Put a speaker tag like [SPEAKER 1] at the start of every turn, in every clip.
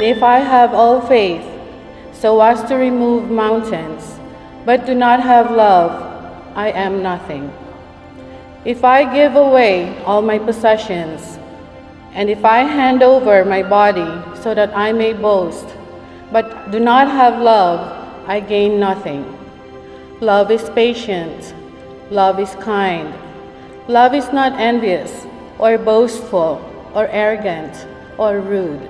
[SPEAKER 1] if I have all faith, so as to remove mountains, but do not have love, I am nothing. If I give away all my possessions, and if I hand over my body so that I may boast, but do not have love, I gain nothing. Love is patient. Love is kind. Love is not envious, or boastful, or arrogant, or rude.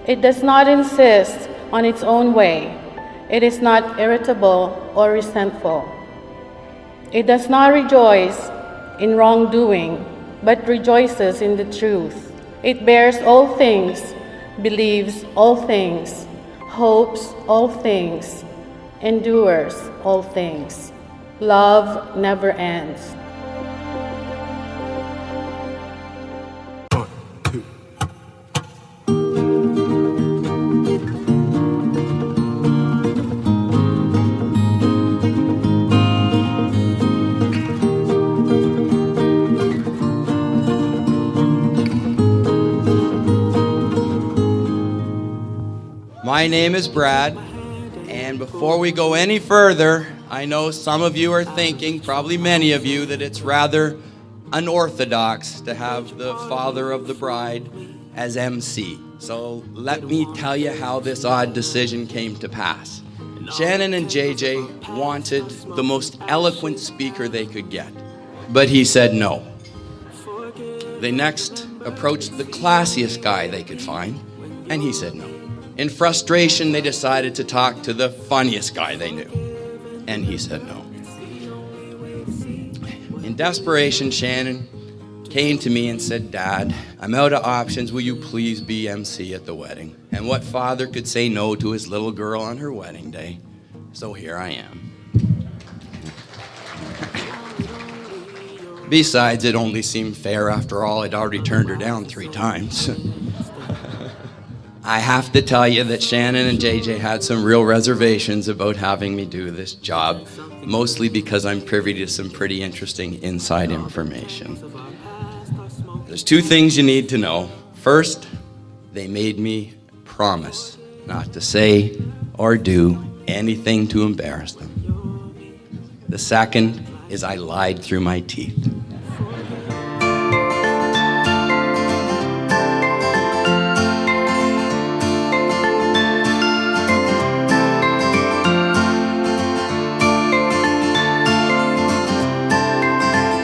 [SPEAKER 1] It does not insist on its own way. It is not irritable or resentful. It does not rejoice in wrongdoing, but rejoices in the truth. It bears all things, believes all things, hopes all things, endures all things. Love never ends.
[SPEAKER 2] My name is Brad, and before we go any further, I know some of you are thinking, probably many of you, that it's rather unorthodox to have the father of the bride as MC. So let me tell you how this odd decision came to pass. Shannon and JJ wanted the most eloquent speaker they could get, but he said no. They next approached the classiest guy they could find, and he said no. In frustration, they decided to talk to the funniest guy they knew, and he said no. In desperation, Shannon came to me and said, "Dad, I'm out of options. Will you please be MC at the wedding?" And what father could say no to his little girl on her wedding day? So here I am. Besides, it only seemed fair. After all, I'd already turned her down 3 times. I have to tell you that Shannon and JJ had some real reservations about having me do this job, mostly because I'm privy to some pretty interesting inside information. There's 2 things you need to know. First, they made me promise not to say or do anything to embarrass them. The second is I lied through my teeth.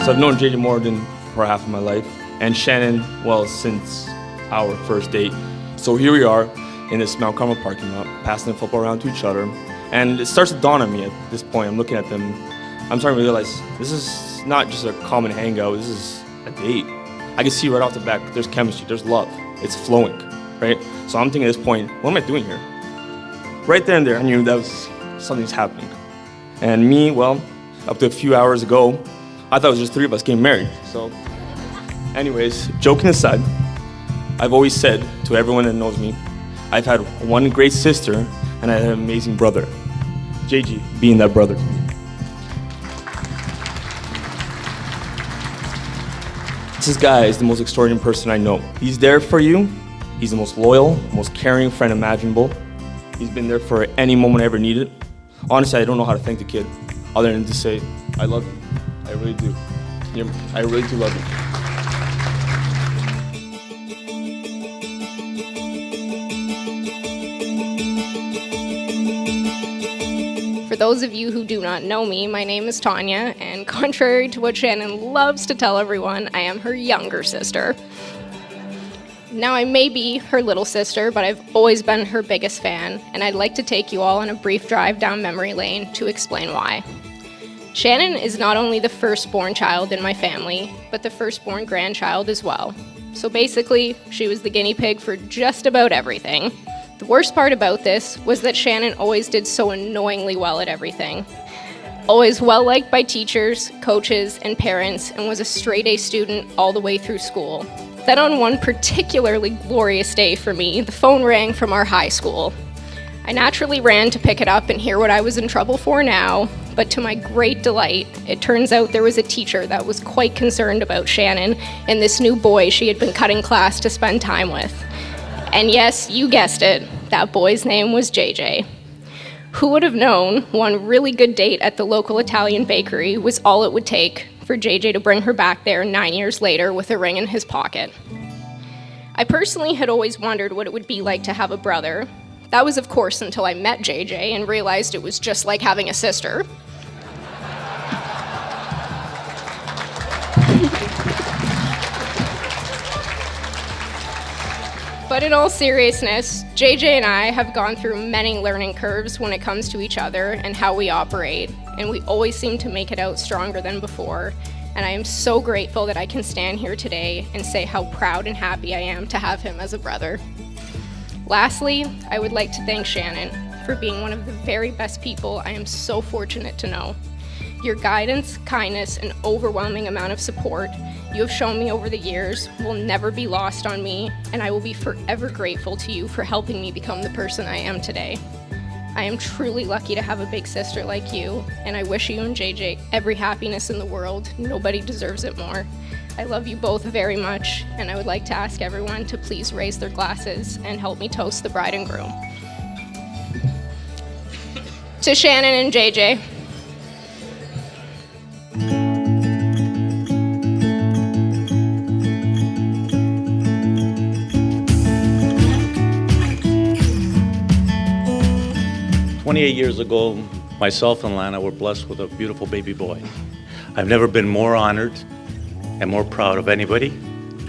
[SPEAKER 3] So I've known JJ more than for half of my life, and Shannon, well, since our first date. So here we are in this Mount Carmel parking lot, passing the football around to each other, and it starts to dawn on me at this point. I'm looking at them, I'm starting to realize this is not just a common hangout, this is a date. I can see right off the bat, there's chemistry, there's love, it's flowing, right? So I'm thinking at this point, what am I doing here? Right then and there, I knew that was something's happening. And me, well, up to a few hours ago, I thought it was just 3 of us getting married. So anyways, joking aside, I've always said to everyone that knows me, I've had one great sister and I had an amazing brother. JJ being that brother to me. This guy is the most extraordinary person I know. He's there for you. He's the most loyal, most caring friend imaginable. He's been there for any moment I ever needed. Honestly, I don't know how to thank the kid other than to say, I love you. I really do. I really do love you.
[SPEAKER 4] For those of you who do not know me, my name is Tanya, and contrary to what Shannon loves to tell everyone, I am her younger sister. Now, I may be her little sister, but I've always been her biggest fan, and I'd like to take you all on a brief drive down memory lane to explain why. Shannon is not only the firstborn child in my family, but the firstborn grandchild as well. So basically, she was the guinea pig for just about everything. The worst part about this was that Shannon always did so annoyingly well at everything. Always well-liked by teachers, coaches, and parents, and was a straight-A student all the way through school. Then on one particularly glorious day for me, the phone rang from our high school. I naturally ran to pick it up and hear what I was in trouble for now, but to my great delight, it turns out there was a teacher that was quite concerned about Shannon and this new boy she had been cutting class to spend time with. And yes, you guessed it, that boy's name was JJ. Who would have known one really good date at the local Italian bakery was all it would take for JJ to bring her back there 9 years later with a ring in his pocket. I personally had always wondered what it would be like to have a brother. That was, of course, until I met JJ and realized it was just like having a sister. But in all seriousness, JJ and I have gone through many learning curves when it comes to each other and how we operate, and we always seem to make it out stronger than before. And I am so grateful that I can stand here today and say how proud and happy I am to have him as a brother. Lastly, I would like to thank Shannon for being one of the very best people I am so fortunate to know. Your guidance, kindness, and overwhelming amount of support you have shown me over the years will never be lost on me, and I will be forever grateful to you for helping me become the person I am today. I am truly lucky to have a big sister like you, and I wish you and JJ every happiness in the world. Nobody deserves it more. I love you both very much, and I would like to ask everyone to please raise their glasses and help me toast the bride and groom. To Shannon and JJ.
[SPEAKER 5] Years ago, myself and Lana were blessed with a beautiful baby boy. I've never been more honored and more proud of anybody.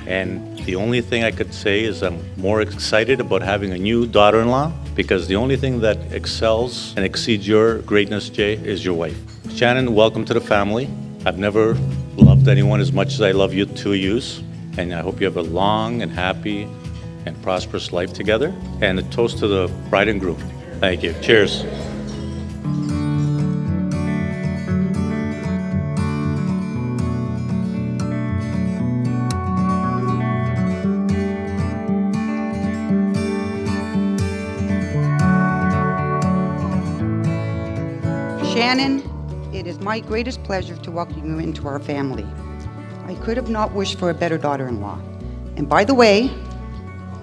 [SPEAKER 5] And the only thing I could say is I'm more excited about having a new daughter-in-law, because the only thing that excels and exceeds your greatness, Jay, is your wife. Shannon, welcome to the family. I've never loved anyone as much as I love you two yous. And I hope you have a long and happy and prosperous life together. And a toast to the bride and groom. Thank you. Cheers.
[SPEAKER 6] Shannon, it is my greatest pleasure to welcome you into our family. I could have not wished for a better daughter-in-law. And by the way,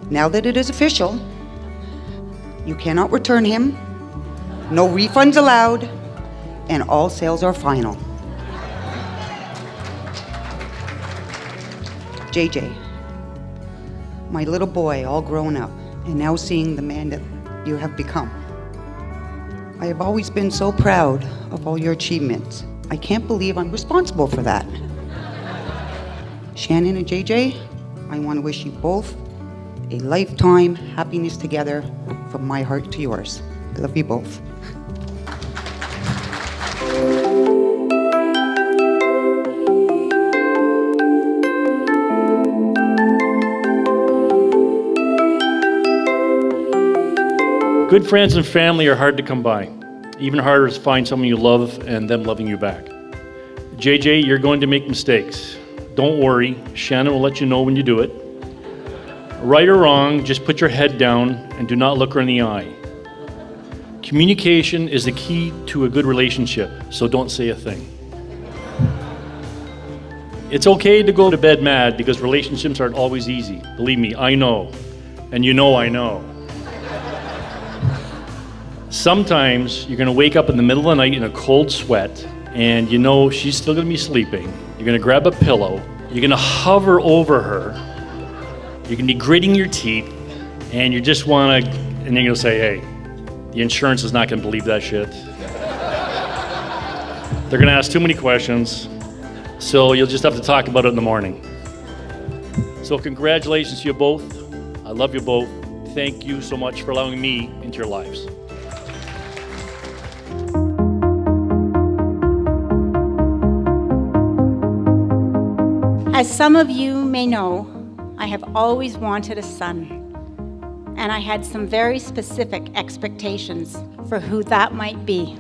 [SPEAKER 6] now that it is official, you cannot return him, no refunds allowed, and all sales are final. JJ, my little boy, all grown up, and now seeing the man that you have become. I have always been so proud of all your achievements. I can't believe I'm responsible for that. Shannon and JJ, I want to wish you both a lifetime happiness together from my heart to yours. I love you both.
[SPEAKER 7] Good friends and family are hard to come by. Even harder is to find someone you love and them loving you back. JJ, you're going to make mistakes. Don't worry, Shannon will let you know when you do it. Right or wrong, just put your head down and do not look her in the eye. Communication is the key to a good relationship, so don't say a thing. It's okay to go to bed mad because relationships aren't always easy. Believe me, I know. And you know I know. Sometimes you're gonna wake up in the middle of the night in a cold sweat and you know she's still gonna be sleeping. You're gonna grab a pillow, you're gonna hover over her, you're gonna be gritting your teeth, and you just wanna, and then you'll say, hey, the insurance is not gonna believe that shit. They're gonna ask too many questions, so you'll just have to talk about it in the morning. So congratulations to you both. I love you both. Thank you so much for allowing me into your lives.
[SPEAKER 8] As some of you may know, I have always wanted a son, and I had some very specific expectations for who that might be.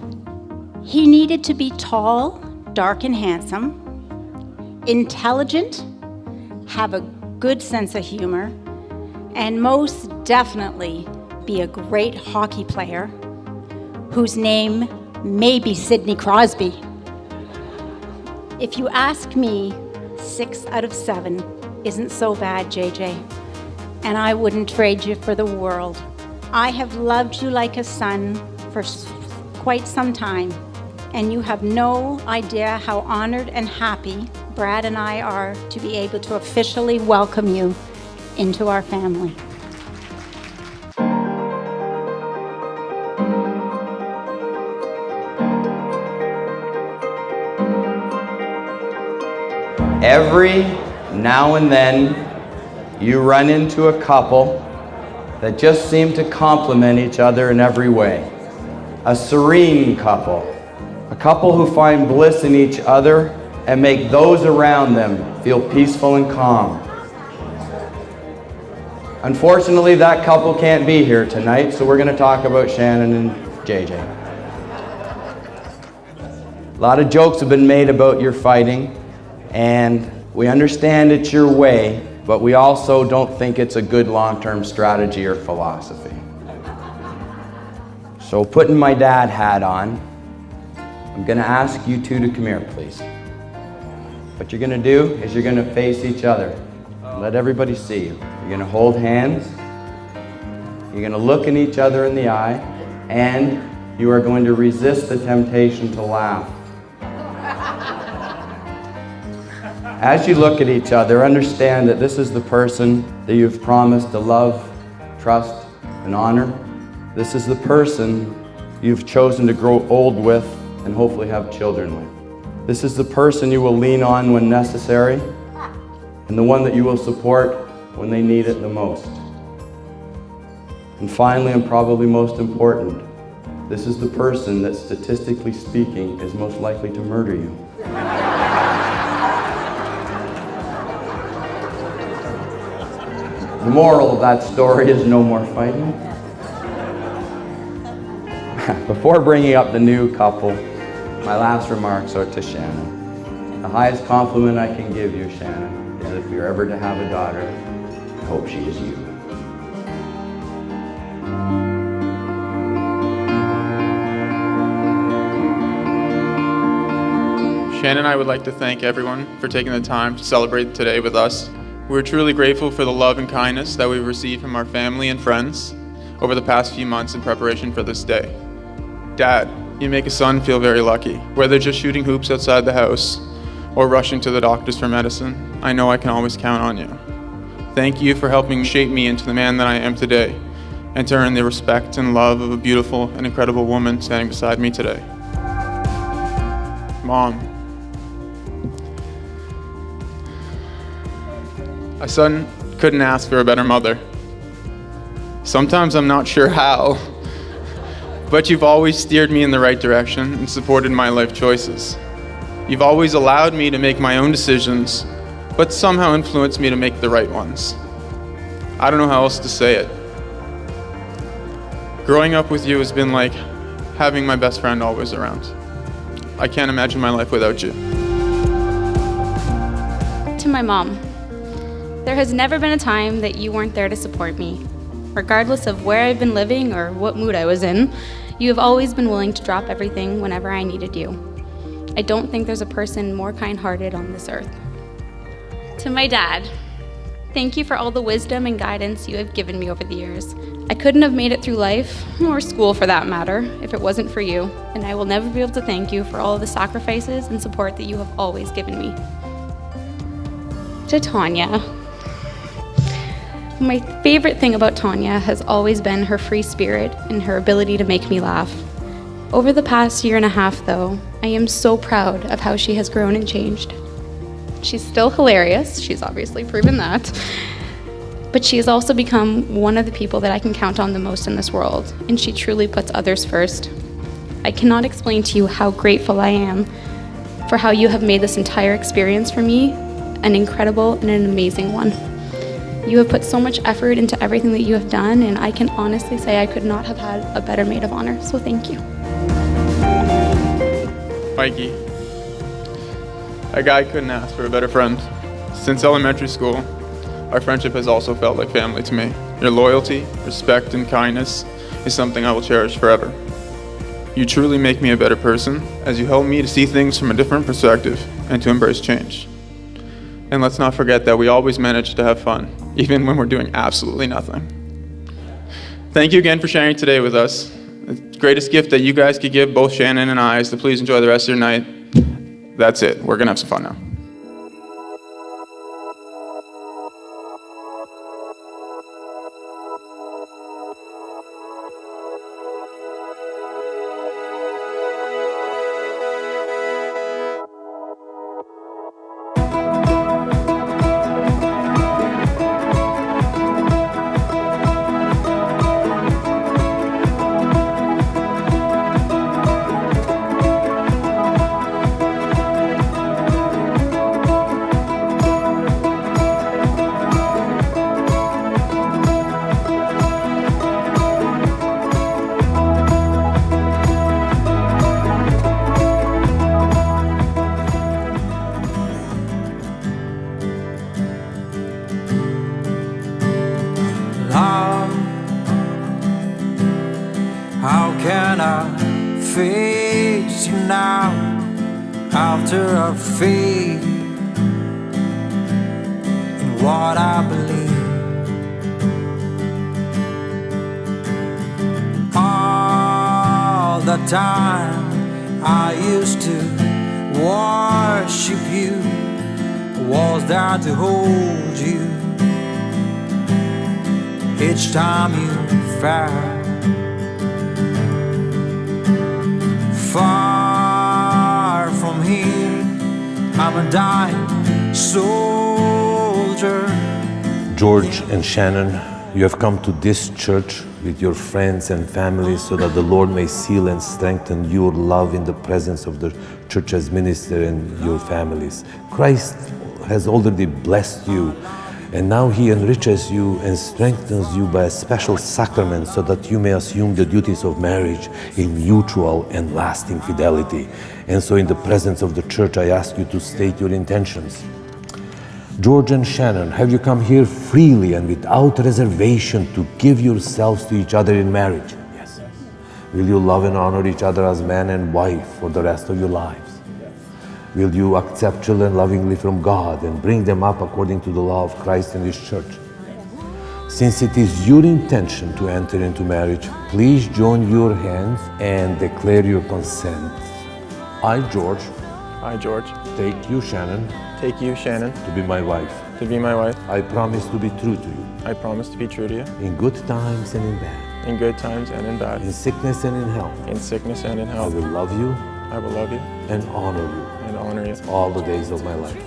[SPEAKER 8] He needed to be tall, dark and handsome, intelligent, have a good sense of humor, and most definitely be a great hockey player whose name may be Sidney Crosby. If you ask me, 6 out of 7 isn't so bad, JJ. and I wouldn't trade you for the world. I have loved you like a son for quite some time, and you have no idea how honored and happy Brad and I are to be able to officially welcome you into our family.
[SPEAKER 2] Every now and then, you run into a couple that just seem to complement each other in every way. A serene couple, a couple who find bliss in each other and make those around them feel peaceful and calm. Unfortunately, that couple can't be here tonight, so we're going to talk about Shannon and JJ. A lot of jokes have been made about your fighting, and we understand it's your way, but we also don't think it's a good long-term strategy or philosophy. So putting my dad hat on, I'm going to ask you two to come here, please. What you're going to do is you're going to face each other. Let everybody see you. You're going to hold hands. You're going to look in each other in the eye, and you are going to resist the temptation to laugh. As you look at each other, understand that this is the person that you've promised to love, trust, and honor. This is the person you've chosen to grow old with and hopefully have children with. This is the person you will lean on when necessary, and the one that you will support when they need it the most. And finally, and probably most important, this is the person that, statistically speaking, is most likely to murder you. The moral of that story is no more fighting. Before bringing up the new couple, my last remarks are to Shannon. The highest compliment I can give you, Shannon, is if you're ever to have a daughter, I hope she is you.
[SPEAKER 9] Shannon and I would like to thank everyone for taking the time to celebrate today with us. We're truly grateful for the love and kindness that we've received from our family and friends over the past few months in preparation for this day. Dad, you make a son feel very lucky. Whether just shooting hoops outside the house or rushing to the doctors for medicine, I know I can always count on you. Thank you for helping shape me into the man that I am today and to earn the respect and love of a beautiful and incredible woman standing beside me today. Mom, my son couldn't ask for a better mother. Sometimes I'm not sure how, but you've always steered me in the right direction and supported my life choices. You've always allowed me to make my own decisions, but somehow influenced me to make the right ones. I don't know how else to say it. Growing up with you has been like having my best friend always around. I can't imagine my life without you.
[SPEAKER 10] To my mom, there has never been a time that you weren't there to support me. Regardless of where I've been living or what mood I was in, you have always been willing to drop everything whenever I needed you. I don't think there's a person more kind-hearted on this earth. To my dad, thank you for all the wisdom and guidance you have given me over the years. I couldn't have made it through life, or school for that matter, if it wasn't for you, and I will never be able to thank you for all of the sacrifices and support that you have always given me. To Tanya, my favorite thing about Tanya has always been her free spirit and her ability to make me laugh. Over the past year and a half, though, I am so proud of how she has grown and changed. She's still hilarious, she's obviously proven that, but she has also become one of the people that I can count on the most in this world, and she truly puts others first. I cannot explain to you how grateful I am for how you have made this entire experience for me an incredible and an amazing one. You have put so much effort into everything that you have done, and I can honestly say I could not have had a better maid of honor, so thank you.
[SPEAKER 9] Mikey, a guy couldn't ask for a better friend. Since elementary school, our friendship has also felt like family to me. Your loyalty, respect, and kindness is something I will cherish forever. You truly make me a better person, as you help me to see things from a different perspective and to embrace change. And let's not forget that we always manage to have fun. even when we're doing absolutely nothing. Thank you again for sharing today with us. The greatest gift that you guys could give both Shannon and I is to please enjoy the rest of your night. That's it. We're going to have some fun now.
[SPEAKER 11] How can I face you now after our faith in what I believe? All the time I used to worship you, was there to hold you each time you fell. Far from here, I'm a dying soldier.
[SPEAKER 12] George and Shannon, you have come to this church with your friends and family so that the Lord may seal and strengthen your love in the presence of the church as minister and your families. Christ has already blessed you, and now He enriches you and strengthens you by a special sacrament so that you may assume the duties of marriage in mutual and lasting fidelity. And so in the presence of the church, I ask you to state your intentions. George and Shannon, have you come here freely and without reservation to give yourselves to each other in marriage? Yes. Will you love and honor each other as man and wife for the rest of your lives? Will you accept children lovingly from God and bring them up according to the law of Christ and His church? Since it is your intention to enter into marriage, please join your hands and declare your consent. I, George, take you, Shannon, to be my wife. I promise to be true to you. In good times and in bad. In sickness and in health. I will love you. And honor you. All the days of my life.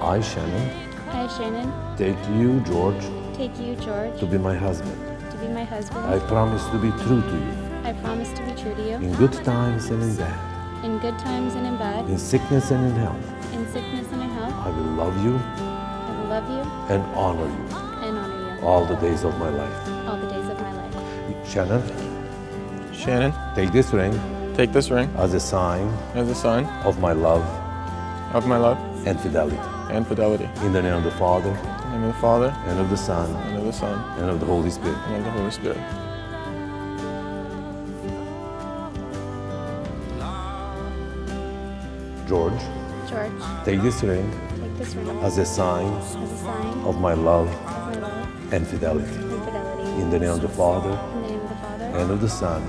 [SPEAKER 12] I, Shannon, take you, George, to be my husband. I promise to be true to you. In good times and in bad. In sickness and in health. I will love you. And honor you. All the days of my life. Shannon, take this ring as a sign of my love and fidelity. In the name of the Father, and of the Son, and of the Holy Spirit. George, take this ring as a sign of my love and fidelity. In the name of the Father, and of the Son,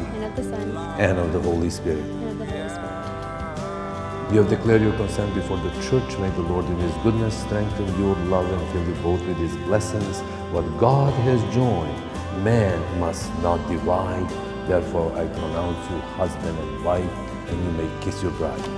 [SPEAKER 12] and of the Holy Spirit. You have declared your consent before the church. May the Lord in His goodness strengthen your love and fill you both with His blessings. What God has joined, man must not divide. Therefore, I pronounce you husband and wife, and you may kiss your bride.